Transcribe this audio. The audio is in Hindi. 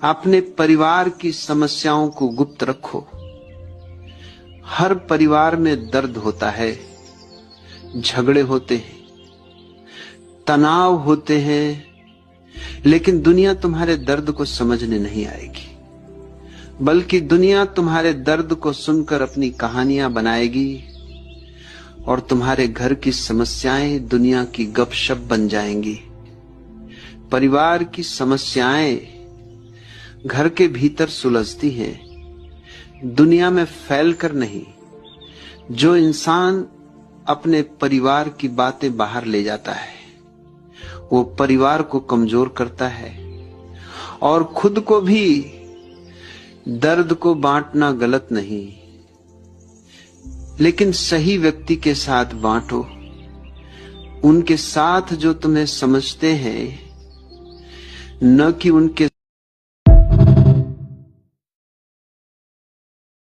अपने परिवार की समस्याओं को गुप्त रखो। हर परिवार में दर्द होता है, झगड़े होते हैं, तनाव होते हैं, लेकिन दुनिया तुम्हारे दर्द को समझने नहीं आएगी, बल्कि दुनिया तुम्हारे दर्द को सुनकर अपनी कहानियां बनाएगी और तुम्हारे घर की समस्याएं दुनिया की गपशप बन जाएंगी। परिवार की समस्याएं घर के भीतर सुलझती हैं, दुनिया में फैलकर नहीं। जो इंसान अपने परिवार की बातें बाहर ले जाता है वो परिवार को कमजोर करता है, और खुद को भी। दर्द को बांटना गलत नहीं, लेकिन सही व्यक्ति के साथ बांटो, उनके साथ जो तुम्हें समझते हैं, न कि उनके